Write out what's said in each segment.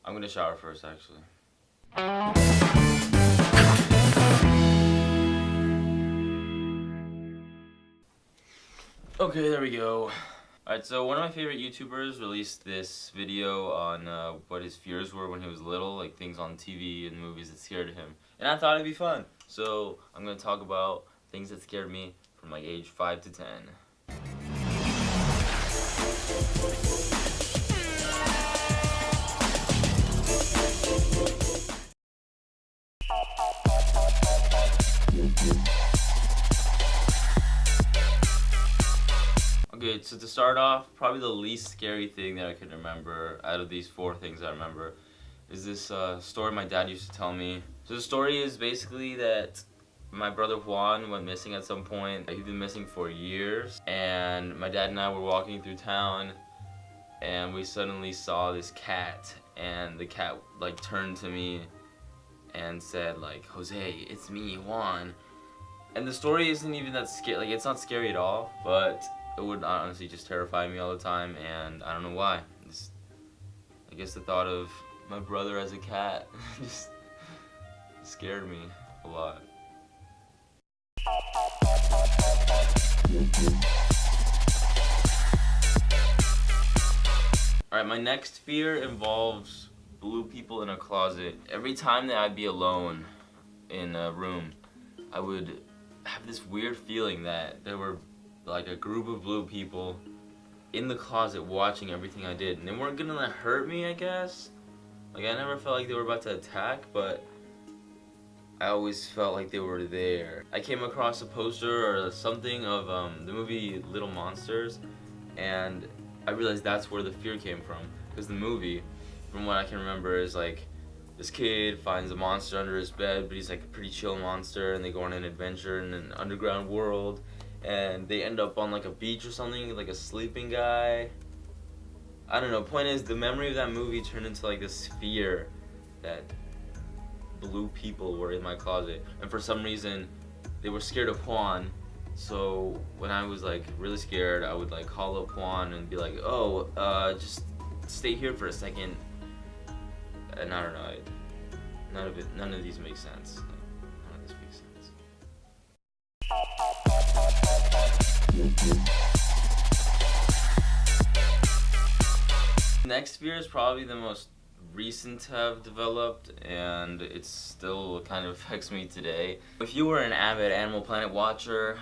I'm gonna shower first, actually. Okay, there we go. Alright, so one of my favorite YouTubers released this video on what his fears were when he was little, like things on TV and movies that scared him. And I thought it'd be fun. So I'm gonna talk about things that scared me from like age 5 to 10. Okay, so to start off, probably the least scary thing that I can remember out of these 4 things I remember is this story my dad used to tell me. So the story is basically that my brother Juan went missing at some point. He'd been missing for years, and my dad and I were walking through town, and we suddenly saw this cat, and the cat like turned to me and said like, "Jose, it's me, Juan." And the story isn't even that scary, like it's not scary at all, but it would honestly just terrify me all the time, and I don't know why. I guess the thought of my brother as a cat just scared me a lot. Alright, my next fear involves blue people in a closet. Every time that I'd be alone in a room, I would have this weird feeling that there were like a group of blue people in the closet watching everything I did, and they weren't gonna like, hurt me, I guess. Like I never felt like they were about to attack, but I always felt like they were there. I came across a poster or something of the movie Little Monsters, and I realized that's where the fear came from. Because the movie, from what I can remember, is like this kid finds a monster under his bed, but he's like a pretty chill monster, and they go on an adventure in an underground world, and they end up on like a beach or something, like a sleeping guy. I don't know, point is, the memory of that movie turned into like this fear that blue people were in my closet, and for some reason they were scared of Juan. So when I was like really scared, I would like call up Juan and be like, "Oh, just stay here for a second." And I don't know, none of these make sense. Like, none of this makes sense. Next fear is probably the most recent to have developed, and it still kind of affects me today. If you were an avid Animal Planet watcher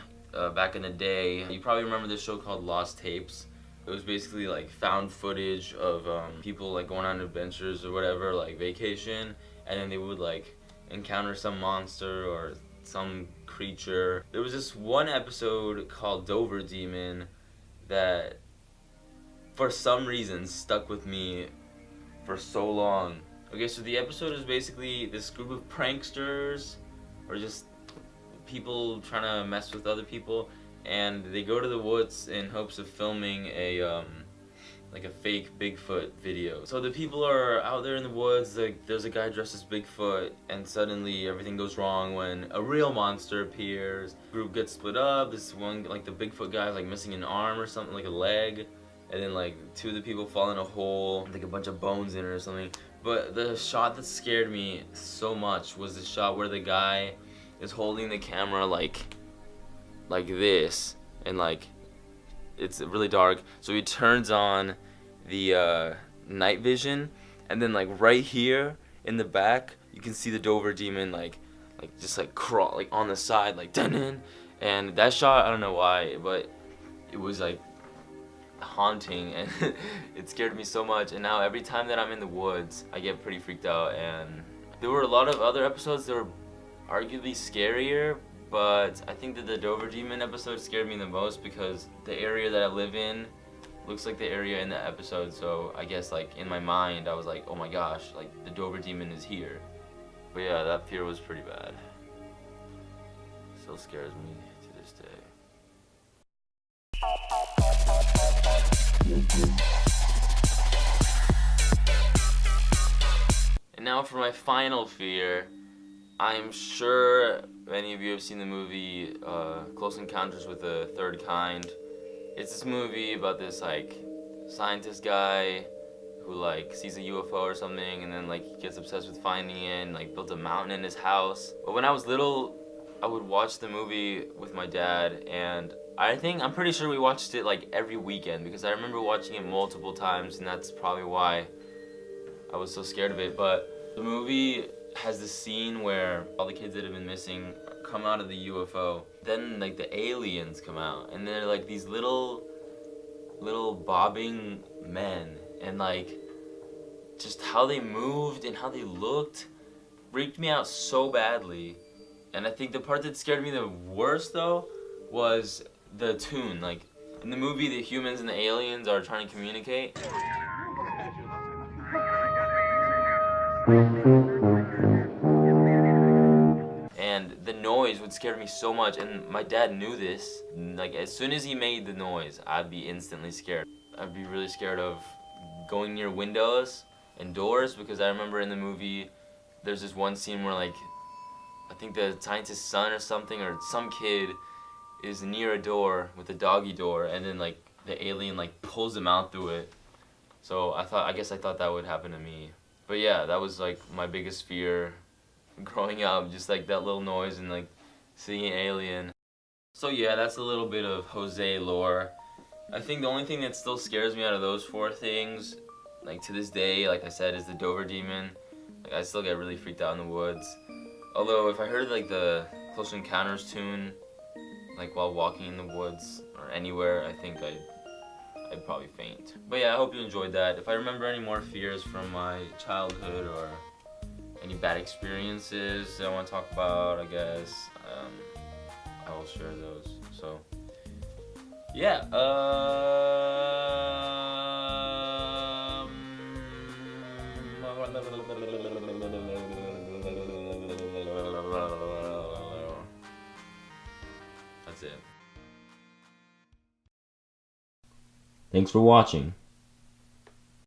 back in the day, you probably remember this show called Lost Tapes. It was basically like found footage of people like going on adventures or whatever, like vacation, and then they would like encounter some monster or some creature. There was this one episode called Dover Demon that for some reason stuck with me for so long. Okay, so the episode is basically this group of pranksters or just people trying to mess with other people, and they go to the woods in hopes of filming a like a fake Bigfoot video. So the people are out there in the woods, like there's a guy dressed as Bigfoot, and suddenly everything goes wrong when a real monster appears. The group gets split up. This one, like the Bigfoot guy is like missing an arm or something, like a leg, and then like 2 of the people fall in a hole, like a bunch of bones in it or something. But the shot that scared me so much was the shot where the guy is holding the camera like this, and like it's really dark, so he turns on the night vision, and then like right here in the back you can see the Dover Demon like just like crawl like on the side like dun. And that shot, I don't know why, but it was like haunting, and it scared me so much. And now every time that I'm in the woods I get pretty freaked out. And there were a lot of other episodes that were arguably scarier, but I think that the Dover Demon episode scared me the most because the area that I live in looks like the area in the episode, so I guess like in my mind I was like, oh my gosh, like the Dover Demon is here. But yeah, that fear was pretty bad. Still scares me to this day. And now for my final fear. I'm sure many of you have seen the movie Close Encounters with the Third Kind. It's this movie about this like scientist guy who like sees a UFO or something and then like gets obsessed with finding it and like builds a mountain in his house. But when I was little, I would watch the movie with my dad, and I'm pretty sure we watched it like every weekend because I remember watching it multiple times, and that's probably why I was so scared of it. But the movie has this scene where all the kids that have been missing come out of the UFO. Then like the aliens come out, and they're like these little bobbing men, and like just how they moved and how they looked freaked me out so badly. And I think the part that scared me the worst though was the tune. Like in the movie, the humans and the aliens are trying to communicate. And the noise would scare me so much, and my dad knew this. Like as soon as he made the noise, I'd be instantly scared. I'd be really scared of going near windows and doors, because I remember in the movie there's this one scene where like I think the scientist's son or something, or some kid is near a door with a doggy door, and then like the alien like pulls him out through it. So I guess I thought that would happen to me. But yeah, that was like my biggest fear growing up, just like that little noise and like seeing an alien. So yeah, that's a little bit of Jose lore. I think the only thing that still scares me out of those 4 things, like to this day, like I said, is the Dover demon. Like I still get really freaked out in the woods. Although if I heard like the Close Encounters tune, like while walking in the woods or anywhere, I think I'd probably faint. But yeah, I hope you enjoyed that. If I remember any more fears from my childhood or any bad experiences that I want to talk about, I guess I will share those. So yeah, that's it. Thanks for watching.